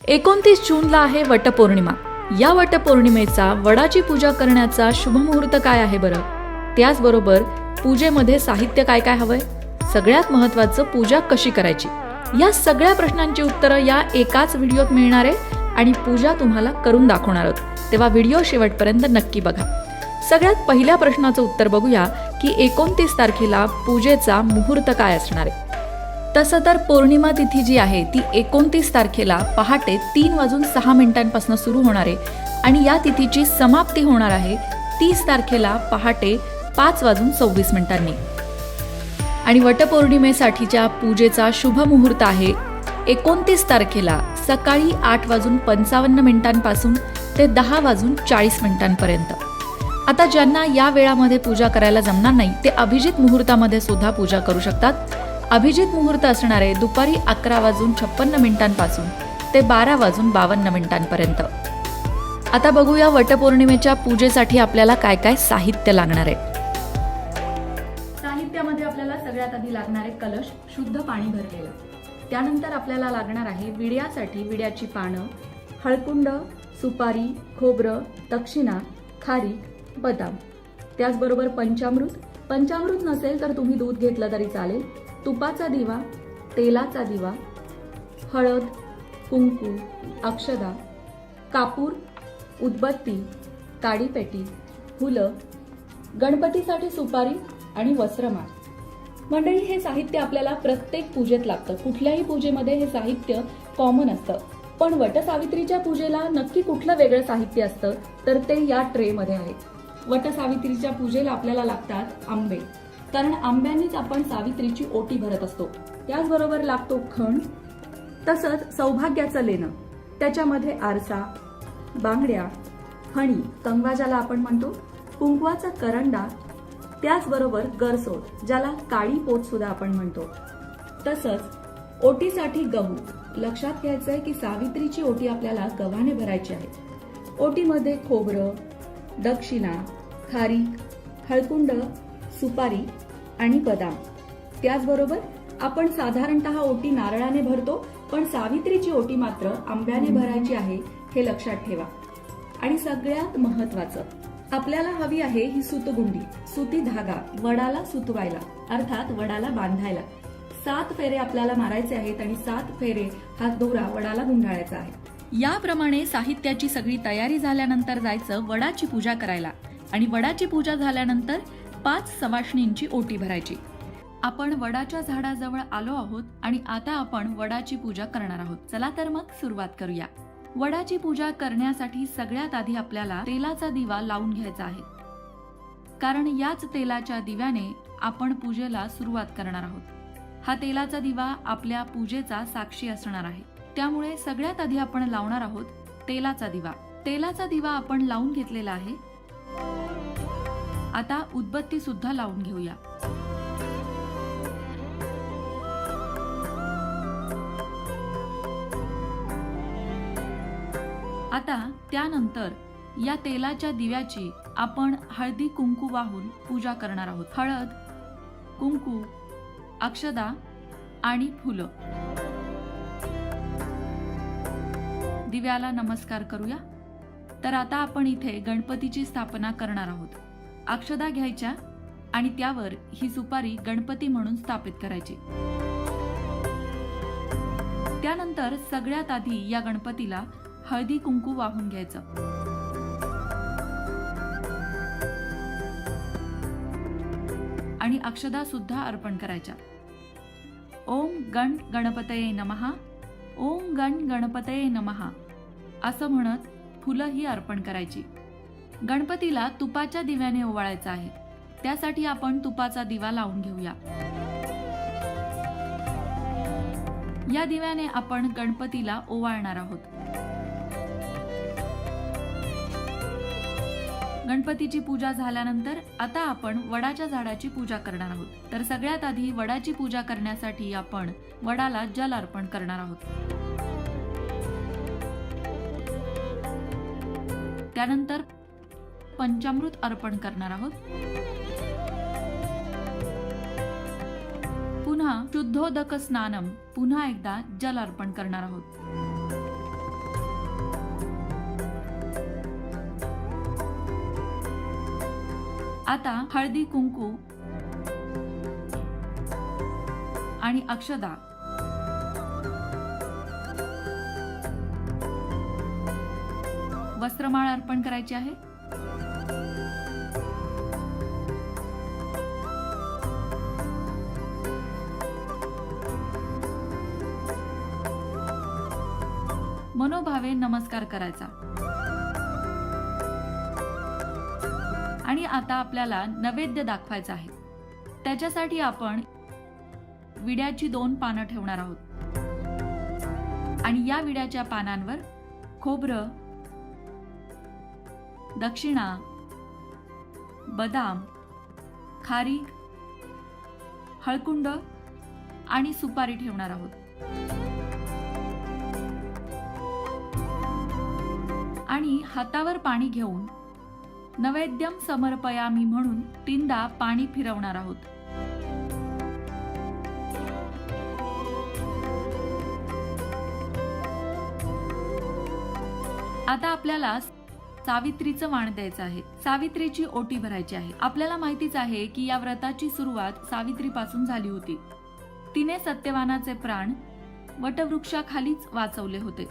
29 जूनला आहे वटपौर्णिमा। या वटपौर्णिमेचा वडाची पूजा करण्याचा शुभ मुहूर्त काय आहे बरं? त्याचबरोबर पूजेमध्ये साहित्य काय काय हवंय, सगळ्यात महत्त्वाचं पूजा कशी करायची, या सगळ्या प्रश्नांची उत्तरं या एकाच व्हिडिओत मिळणार आहे आणि पूजा तुम्हाला करून दाखवणार आहोत। तेव्हा व्हिडिओ शेवटपर्यंत नक्की बघा। सगळ्यात पहिल्या प्रश्नाचं उत्तर बघूया की 29 तारखेला पूजेचा मुहूर्त काय असणार आहे। तसं तर पौर्णिमा तिथी जी आहे ती 29 तारखेला पहाटे 3:06 सुरू होणार आहे आणि या तिथीची समाप्ती होणार आहे 30 तारखेला पहाटे 5:26 आणि वटपौर्णिमेसाठीच्या पूजेचा शुभ मुहूर्त आहे 29 तारखेला सकाळी 8:55 ते 10:40 आता ज्यांना या वेळामध्ये पूजा करायला जमणार नाही ते अभिजित मुहूर्तामध्ये सुद्धा पूजा करू शकतात। अभिजित मुहूर्त असणारे दुपारी 11:56 ते 12:52 आता बघूया वटपौर्णिमेच्या पूजेसाठी आपल्याला काय काय साहित्य लागणार आहे। साहित्यामध्ये आपल्याला सगळ्यात आधी लागणार आहे कलश, शुद्ध पाणी भरलेला। त्यानंतर आपल्याला लागणार आहे विड्यासाठी विड्याची पानं, हळकुंड, सुपारी, खोबरं, दक्षिणा, खारीक, बदाम, त्याचबरोबर पंचामृत नसेल तर तुम्ही दूध घेतलं तरी चालेल, तुपाचा दिवा, तेलाचा दिवा, हळद, कुंकू, अक्षदा, कापूर, उदबत्ती, काडीपेटी, फुलं, गणपतीसाठी सुपारी आणि वस्त्रमाळ। मंडळी, हे साहित्य आपल्याला प्रत्येक पूजेत लागतं। कुठल्याही पूजेमध्ये हे साहित्य कॉमन असतं, पण वटसावित्रीच्या पूजेला नक्की कुठलं वेगळं साहित्य असतं तर ते या ट्रे मध्ये आहे। वटसावित्रीच्या पूजेला आपल्याला लागतात आंबे, कारण आंब्यांनीच आपण सावित्रीची ओटी भरत असतो। त्याचबरोबर लागतो खण, तसंच सौभाग्याचं लेणं, त्याच्यामध्ये आरसा, बांगड्या, फणी, कंगवा ज्याला आपण म्हणतो, कुंकवाचा करंडा, त्याचबरोबर गरसोड ज्याला काळी पोत सुद्धा आपण म्हणतो, तसंच ओटीसाठी गहू। लक्षात घ्यायचंय की सावित्रीची ओटी आपल्याला गव्हाने भरायची आहे। ओटीमध्ये खोबरं, दक्षिणा, खारीक, हळकुंड, सुपारी आणि बदाम। त्याचबरोबर आपण साधारणतः ओटी नारळाने भरतो, पण सावित्रीची ओटी मात्र आंब्याने भरायची आहे, हे लक्षात ठेवा। आणि सगळ्यात महत्वाचं, आपल्याला हवी आहे ही सुतगुंडी, सुती धागा वडाला सुतवायला, अर्थात वडाला बांधायला। 7 फेरे आपल्याला मारायचे आहेत आणि 7 फेरे हा दोरा वडाला गुंडाळायचा आहे। याप्रमाणे साहित्याची सगळी तयारी झाल्यानंतर जायचं वडाची पूजा करायला आणि वडाची पूजा झाल्यानंतर 5 सवाष्णींची ओटी भरायची। आपण वडाच्या झाडाजवळ आलो आहोत आणि आता आपण वडाची पूजा करणार आहोत। चला तर मग सुरुवात करूया। वडाची पूजा करण्यासाठी सगळ्यात आधी आपल्याला तेलाचा दिवा लावून घ्यायचा आहे, कारण याच तेलाच्या दिव्याने आपण पूजेला सुरुवात करणार आहोत। हा तेलाचा दिवा आपल्या पूजेचा साक्षी असणार आहे, त्यामुळे सगळ्यात आधी आपण लावणार आहोत तेलाचा दिवा। तेलाचा दिवा आपण लावून घेतलेला आहे। आता उदबत्ती सुद्धा लावून घेऊया। आता त्यानंतर या तेलाच्या दिव्याची आपण हळदी कुंकू वाहून पूजा करणार आहोत। हळद, कुंकू, अक्षदा आणि फुलं। दिव्याला नमस्कार करूया। तर आता आपण इथे गणपतीची स्थापना करणार आहोत। अक्षदा घ्यायच्या आणि त्यावर ही सुपारी गणपती म्हणून स्थापित करायची। त्यानंतर सगळ्यात आधी या गणपतीला हळदी कुंकू वाहून घ्यायचं। आणि अक्षदा सुद्धा अर्पण करायच्या। ओम गण गणपतये नमः, ओम गण गणपतये नमः असं म्हणत फुलंही अर्पण करायची। गणपतीला तुपाच्या दिव्याने ओवाळायचं आहे, त्यासाठी आपण तुपाचा दिवा लावून घेऊया। या दिव्याने आपण गणपतीला ओवाळणार आहोत। गणपतीची पूजा झाल्यानंतर आता आपण वडाच्या झाडाची पूजा करणार आहोत। तर सगळ्यात आधी वडाची पूजा करण्यासाठी आपण वडाला जल अर्पण करणार आहोत। त्यानंतर पंचामृत अर्पण करणार आहोत। पुन्हा शुद्धोदक स्नानम, पुन्हा एकदा जल अर्पण करणार आहोत। आता हळदी कुंकू आणि अक्षदा वस्त्रमाळ अर्पण करायची आहे. मनोभावे नमस्कार करायचा. आणि आता आपल्याला नैवेद्य दाखवायचा आहे. त्याच्यासाठी आपण विड्याची 2 पानं ठेवणार आहोत आणि या विड्याच्या पानांवर खोबरं, दक्षिणा, बदाम, खारीक, हळकुंड आणि सुपारी ठेवणार आहोत. आणि हातावर पाणी घेऊन नैवेद्यम समर्पयामी म्हणून 3दा पाणी फिरवणार आहोत. आता आपल्याला सावित्रीचं वाण द्यायचं आहे. सावित्रीची ओटी भरायची आहे. आपल्याला माहितीच आहे की या व्रताची सुरुवात सावित्रीपासून झाली होती. तिने सत्यवानाचे प्राण वटवृक्षाखालीच वाचवले होते.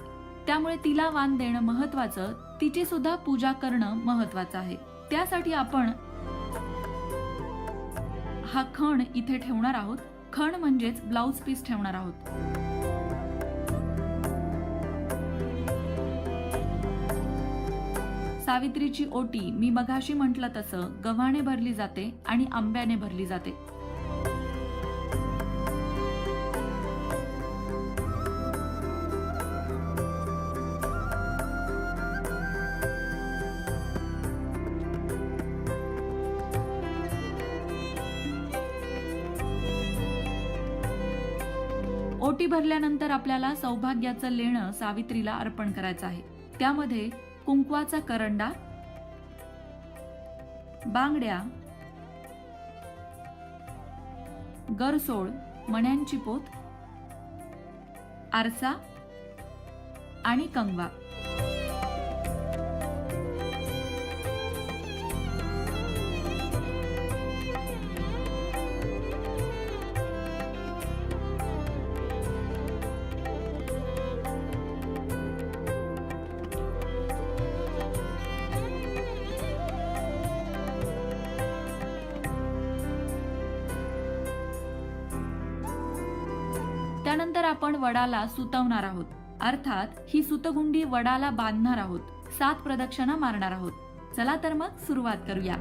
त्यामुळे तिला वाण देणं महत्वाचं, तिची सुद्धा पूजा करणं महत्वाचं आहे. त्यासाठी आपण हा खण इथे ठेवणार आहोत. खण म्हणजेच ब्लाउज पीस ठेवणार आहोत. सावित्रीची ओटी मी मगाशी म्हटलं तसं गव्हाणे भरली जाते आणि आंब्याने भरली जाते. ओटी भरल्यानंतर आपल्याला सौभाग्याचं लेणं सावित्रीला अर्पण करायचं आहे. त्यामध्ये कुंकवाचा करंडा, बांगड्या, गरसोळ, मण्यांची पोत, आरसा आणि कंगवा. त्यानंतर आपण वडाला सुतवणार आहोत. अर्थात ही सुतगुंडी वडाला बांधणार आहोत. 7 प्रदक्षिणा मारणार आहोत. चला तर मग सुरुवात करूया.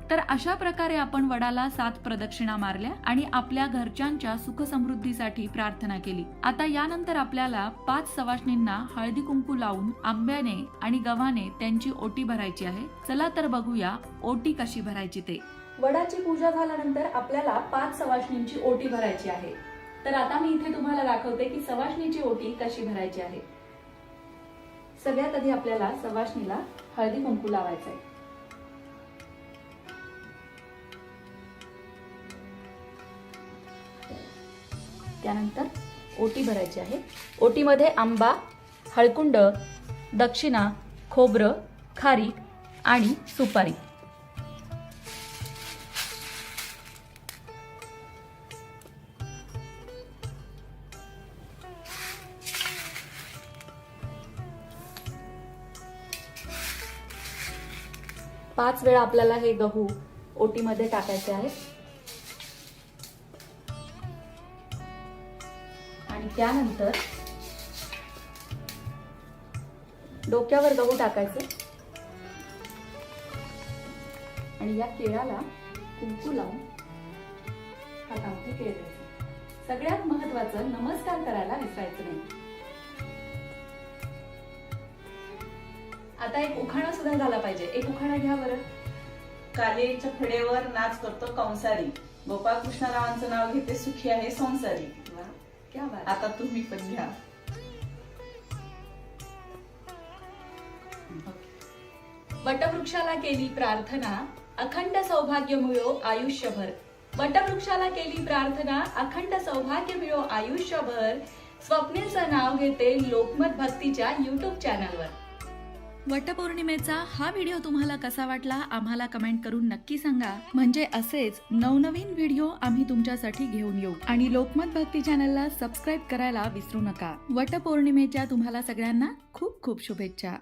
तर अशा प्रकारे आपण वडाला 7 प्रदक्षिणा मारल्या आणि आपल्या घरच्यांच्या सुख समृद्धीसाठी प्रार्थना केली. आता यानंतर आपल्याला 5 सवाष्णींना हळदी कुंकू लावून आंब्याने आणि गव्हाने त्यांची ओटी भरायची आहे. चला तर बघूया ओटी कशी भरायची ते. वडाची पूजा झाल्यानंतर आपल्याला 5 सवाष्णींची ओटी भरायची आहे. तर आता मी इथे तुम्हाला दाखवते की सवाष्णीची ओटी कशी भरायची आहे. सगळ्यात आधी आपल्याला सवाष्णीला हळदी कुंकू लावायचं आहे. त्यानंतर ओटी भरायची आहे. ओटीमध्ये आंबा, हळकुंड, दक्षिणा, खोबरं, खारीक आणि सुपारी. पाच वेळा आपल्याला हे गहू ओटीमध्ये टाकायचे आहेत. आणि त्यानंतर डोक्यावर गहू टाकायचे आणि या केळाला कुंकू लावून हातामध्ये केळ द्यायचं. सगळ्यात महत्त्वाचं, नमस्कार करायला विसरायचं नाही. आता एक उखाणा सुद्धा झाला पाहिजे. एक उखाणा घ्या बरं. कालेच्या फडेवर नाच करतो कंसारी, गोपाळ कृष्णरावांचं नाव घेते, सुखी आहे संसारी. वा, क्या बात. आता तुम्ही पण घ्या. वटवृक्षाला केली प्रार्थना, अखंड सौभाग्य मिळो आयुष्यभर. वटवृक्षाला केली प्रार्थना, अखंड सौभाग्य मिळो आयुष्यभर. स्वप्नीलचं नाव घेते लोकमत भक्तीच्या YouTube चॅनलवर. वटपौर्णिमेचा हा व्हिडिओ तुम्हाला कसा वाटला आम्हाला कमेंट करून नक्की सांगा. म्हणजे असेच नवनवीन व्हिडिओ आम्ही तुमच्यासाठी घेऊन येऊ. आणि लोकमत भक्ती चॅनलला सबस्क्राईब करायला विसरू नका. वटपौर्णिमेच्या तुम्हाला सगळ्यांना खूप खूप शुभेच्छा.